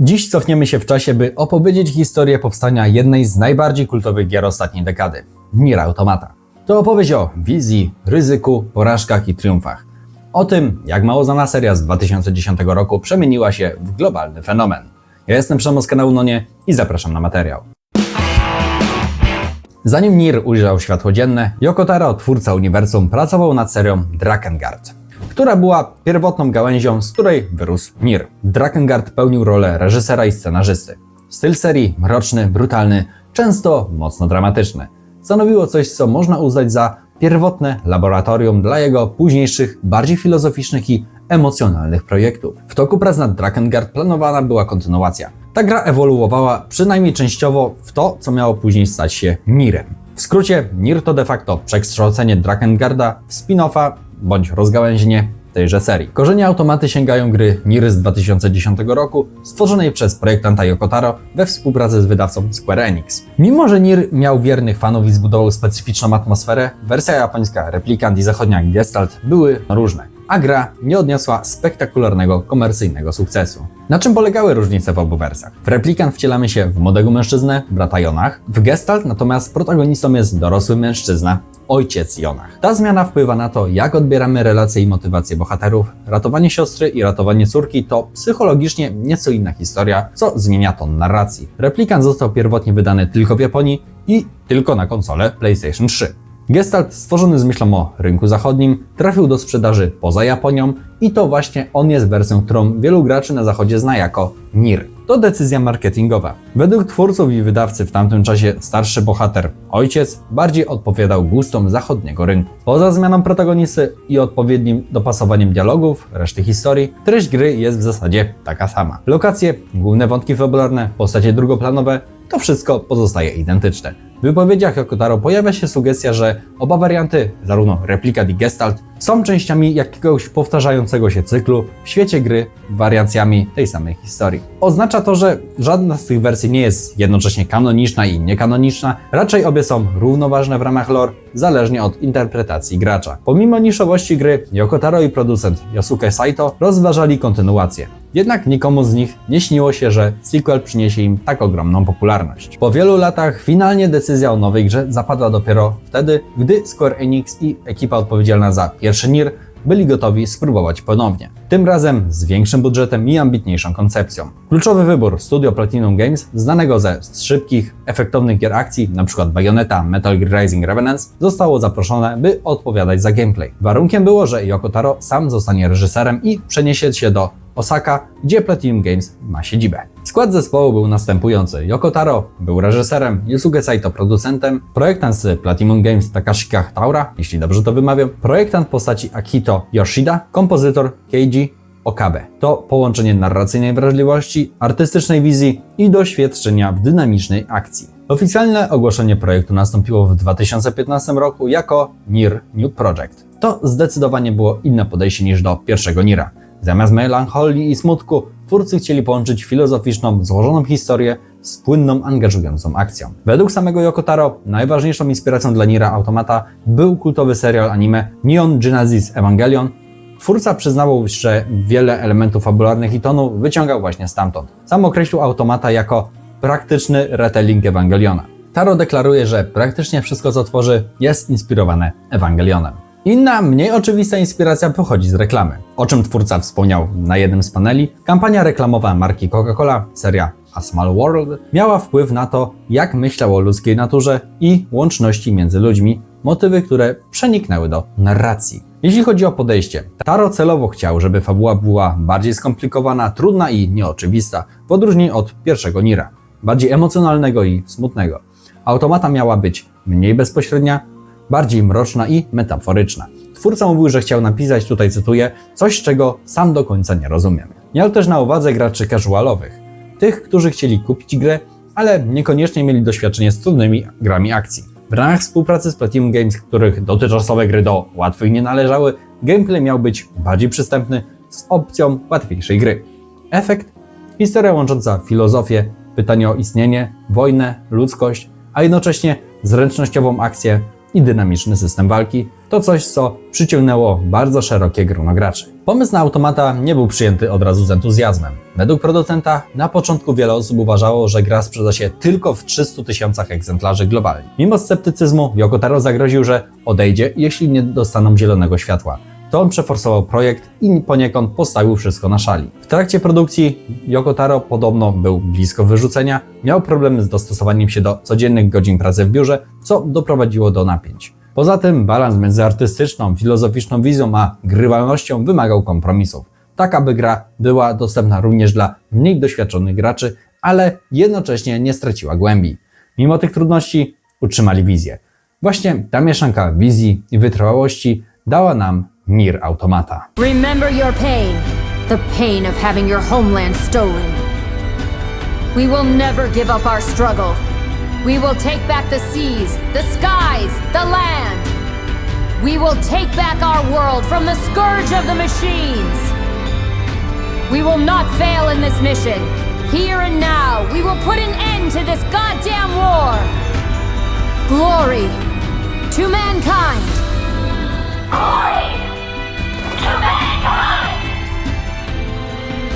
Dziś cofniemy się w czasie, by opowiedzieć historię powstania jednej z najbardziej kultowych gier ostatniej dekady – Nier Automata. To opowieść o wizji, ryzyku, porażkach i triumfach. O tym, jak mało znana seria z 2010 roku przemieniła się w globalny fenomen. Ja jestem Przemo z kanału Nonie i zapraszam na materiał. Zanim Nier ujrzał światło dzienne, Yoko Taro, twórca uniwersum, pracował nad serią Drakengard, która była pierwotną gałęzią, z której wyrósł Nier. Drakengard pełnił rolę reżysera i scenarzysty. Styl serii mroczny, brutalny, często mocno dramatyczny. Stanowiło coś, co można uznać za pierwotne laboratorium dla jego późniejszych, bardziej filozoficznych i emocjonalnych projektów. W toku prac nad Drakengard planowana była kontynuacja. Ta gra ewoluowała przynajmniej częściowo w to, co miało później stać się Nierem. W skrócie, Nier to de facto przekształcenie Drakengarda w spin-offa bądź rozgałęzienie tejże serii. Korzenie Automaty sięgają gry Nier z 2010 roku, stworzonej przez projektanta Yoko Taro we współpracy z wydawcą Square Enix. Mimo że Nier miał wiernych fanów i zbudował specyficzną atmosferę, wersja japońska Replicant i zachodnia Gestalt były różne, a gra nie odniosła spektakularnego komercyjnego sukcesu. Na czym polegały różnice w obu wersjach? W Replicant wcielamy się w młodego mężczyznę, brata Jonah, w Gestalt natomiast protagonistą jest dorosły mężczyzna, ojciec Jonah. Ta zmiana wpływa na to, jak odbieramy relacje i motywacje bohaterów. Ratowanie siostry i ratowanie córki to psychologicznie nieco inna historia, co zmienia ton narracji. Replicant został pierwotnie wydany tylko w Japonii i tylko na konsolę PlayStation 3. Gestalt, stworzony z myślą o rynku zachodnim, trafił do sprzedaży poza Japonią i to właśnie on jest wersją, którą wielu graczy na zachodzie zna jako Nier. To decyzja marketingowa. Według twórców i wydawcy w tamtym czasie starszy bohater, ojciec, bardziej odpowiadał gustom zachodniego rynku. Poza zmianą protagonisty i odpowiednim dopasowaniem dialogów, reszty historii, treść gry jest w zasadzie taka sama. Lokacje, główne wątki fabularne, postacie drugoplanowe, to wszystko pozostaje identyczne. W wypowiedziach Yoko Taro pojawia się sugestia, że oba warianty, zarówno Replicant i Gestalt, są częściami jakiegoś powtarzającego się cyklu w świecie gry, wariacjami tej samej historii. Oznacza to, że żadna z tych wersji nie jest jednocześnie kanoniczna i niekanoniczna, raczej obie są równoważne w ramach lore, zależnie od interpretacji gracza. Pomimo niszowości gry, Yoko Taro i producent Yosuke Saito rozważali kontynuację. Jednak nikomu z nich nie śniło się, że sequel przyniesie im tak ogromną popularność. Po wielu latach finalnie decyzja o nowej grze zapadła dopiero wtedy, gdy Square Enix i ekipa odpowiedzialna za pierwszy Nier byli gotowi spróbować ponownie. Tym razem z większym budżetem i ambitniejszą koncepcją. Kluczowy wybór Studio Platinum Games, znanego ze szybkich, efektownych gier akcji, np. Bayonetta, Metal Gear Rising: Revengeance, zostało zaproszone, by odpowiadać za gameplay. Warunkiem było, że Yoko Taro sam zostanie reżyserem i przeniesie się do Osaka, gdzie Platinum Games ma siedzibę. Skład zespołu był następujący. Yoko Taro był reżyserem, Yosuke Saito producentem, projektant z Platinum Games Takashika Taura, jeśli dobrze to wymawiam, projektant postaci Akito Yoshida, kompozytor Keiji Okabe. To połączenie narracyjnej wrażliwości, artystycznej wizji i doświadczenia w dynamicznej akcji. Oficjalne ogłoszenie projektu nastąpiło w 2015 roku jako Nier New Project. To zdecydowanie było inne podejście niż do pierwszego Niera. Zamiast melancholii i smutku, twórcy chcieli połączyć filozoficzną, złożoną historię z płynną, angażującą akcją. Według samego Yoko Taro najważniejszą inspiracją dla Niera Automata był kultowy serial anime Neon Genesis Evangelion. Twórca przyznawał, że wiele elementów fabularnych i tonu wyciągał właśnie stamtąd. Sam określił Automata jako praktyczny retelling Ewangeliona. Taro deklaruje, że praktycznie wszystko, co tworzy, jest inspirowane Ewangelionem. Inna, mniej oczywista inspiracja pochodzi z reklamy. O czym twórca wspomniał na jednym z paneli, kampania reklamowa marki Coca-Cola, seria A Small World, miała wpływ na to, jak myślał o ludzkiej naturze i łączności między ludźmi, motywy, które przeniknęły do narracji. Jeśli chodzi o podejście, Taro celowo chciał, żeby fabuła była bardziej skomplikowana, trudna i nieoczywista, w odróżnieniu od pierwszego Niera, bardziej emocjonalnego i smutnego. Automata miała być mniej bezpośrednia, bardziej mroczna i metaforyczna. Twórca mówił, że chciał napisać, tutaj cytuję, coś, czego sam do końca nie rozumiem. Miał też na uwadze graczy casualowych, tych, którzy chcieli kupić grę, ale niekoniecznie mieli doświadczenie z trudnymi grami akcji. W ramach współpracy z Platinum Games, których dotychczasowe gry do łatwych nie należały, gameplay miał być bardziej przystępny z opcją łatwiejszej gry. Efekt? Historia łącząca filozofię, pytanie o istnienie, wojnę, ludzkość, a jednocześnie zręcznościową akcję i dynamiczny system walki to coś, co przyciągnęło bardzo szerokie grono graczy. Pomysł na automata nie był przyjęty od razu z entuzjazmem. Według producenta na początku wiele osób uważało, że gra sprzeda się tylko w 300 000 egzemplarzy globalnie. Mimo sceptycyzmu Yoko Taro zagroził, że odejdzie, jeśli nie dostaną zielonego światła. To on przeforsował projekt i poniekąd postawił wszystko na szali. W trakcie produkcji Yoko Taro podobno był blisko wyrzucenia, miał problemy z dostosowaniem się do codziennych godzin pracy w biurze, co doprowadziło do napięć. Poza tym balans między artystyczną, filozoficzną wizją a grywalnością wymagał kompromisów. Tak aby gra była dostępna również dla mniej doświadczonych graczy, ale jednocześnie nie straciła głębi. Mimo tych trudności utrzymali wizję. Właśnie ta mieszanka wizji i wytrwałości dała nam Nier Automata. Remember your pain, the pain of having your homeland stolen. We will never give up our struggle. We will take back the seas, the skies, the land. We will take back our world from the scourge of the machines. We will not fail in this mission. Here and now, we will put an end to this goddamn war. Glory to mankind.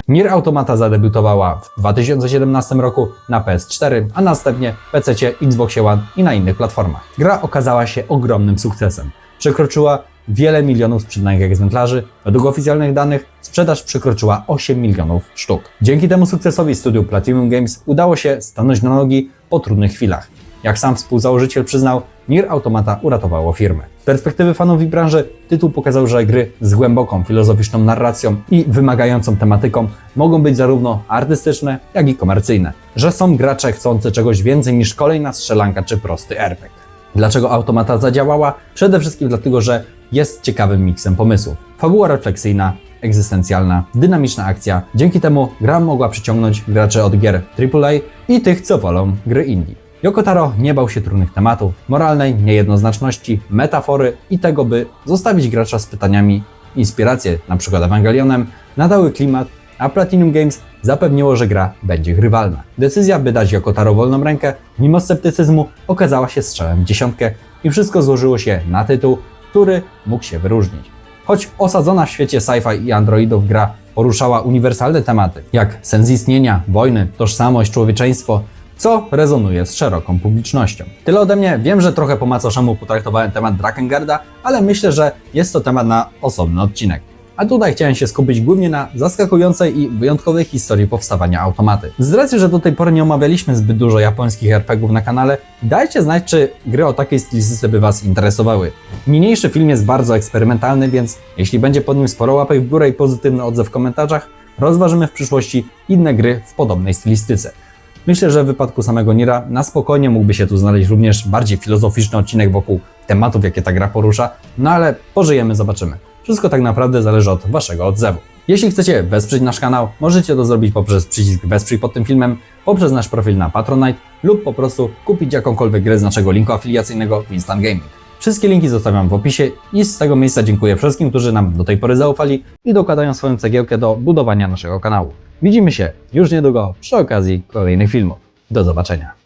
Nier Automata zadebiutowała w 2017 roku na PS4, a następnie PC, Xbox One i na innych platformach. Gra okazała się ogromnym sukcesem. Przekroczyła wiele milionów sprzedanych egzemplarzy. Według oficjalnych danych sprzedaż przekroczyła 8 milionów sztuk. Dzięki temu sukcesowi studiu Platinum Games udało się stanąć na nogi po trudnych chwilach. Jak sam współzałożyciel przyznał, Nier Automata uratowało firmę. Z perspektywy fanów i branży tytuł pokazał, że gry z głęboką filozoficzną narracją i wymagającą tematyką mogą być zarówno artystyczne, jak i komercyjne. Że są gracze chcący czegoś więcej niż kolejna strzelanka czy prosty RPG. Dlaczego Automata zadziałała? Przede wszystkim dlatego, że jest ciekawym miksem pomysłów. Fabuła refleksyjna, egzystencjalna, dynamiczna akcja. Dzięki temu gra mogła przyciągnąć graczy od gier AAA i tych, co wolą gry indie. Yoko Taro nie bał się trudnych tematów, moralnej niejednoznaczności, metafory i tego, by zostawić gracza z pytaniami. Inspiracje, np. Ewangelionem, nadały klimat, a Platinum Games zapewniło, że gra będzie grywalna. Decyzja, by dać Yoko Taro wolną rękę, mimo sceptycyzmu, okazała się strzałem w dziesiątkę i wszystko złożyło się na tytuł, który mógł się wyróżnić. Choć osadzona w świecie sci-fi i androidów gra poruszała uniwersalne tematy, jak sens istnienia, wojny, tożsamość, człowieczeństwo, co rezonuje z szeroką publicznością. Tyle ode mnie. Wiem, że trochę po macoszemu potraktowałem temat Drakengard'a, ale myślę, że jest to temat na osobny odcinek. A tutaj chciałem się skupić głównie na zaskakującej i wyjątkowej historii powstawania Automaty. Z racji, że do tej pory nie omawialiśmy zbyt dużo japońskich RPGów na kanale, dajcie znać, czy gry o takiej stylistyce by Was interesowały. Niniejszy film jest bardzo eksperymentalny, więc jeśli będzie pod nim sporo łapek w górę i pozytywny odzew w komentarzach, rozważymy w przyszłości inne gry w podobnej stylistyce. Myślę, że w wypadku samego Niera na spokojnie mógłby się tu znaleźć również bardziej filozoficzny odcinek wokół tematów, jakie ta gra porusza, no ale pożyjemy, zobaczymy. Wszystko tak naprawdę zależy od Waszego odzewu. Jeśli chcecie wesprzeć nasz kanał, możecie to zrobić poprzez przycisk Wesprzyj pod tym filmem, poprzez nasz profil na Patronite lub po prostu kupić jakąkolwiek grę z naszego linku afiliacyjnego w Instant Gaming. Wszystkie linki zostawiam w opisie i z tego miejsca dziękuję wszystkim, którzy nam do tej pory zaufali i dokładają swoją cegiełkę do budowania naszego kanału. Widzimy się już niedługo przy okazji kolejnych filmów. Do zobaczenia.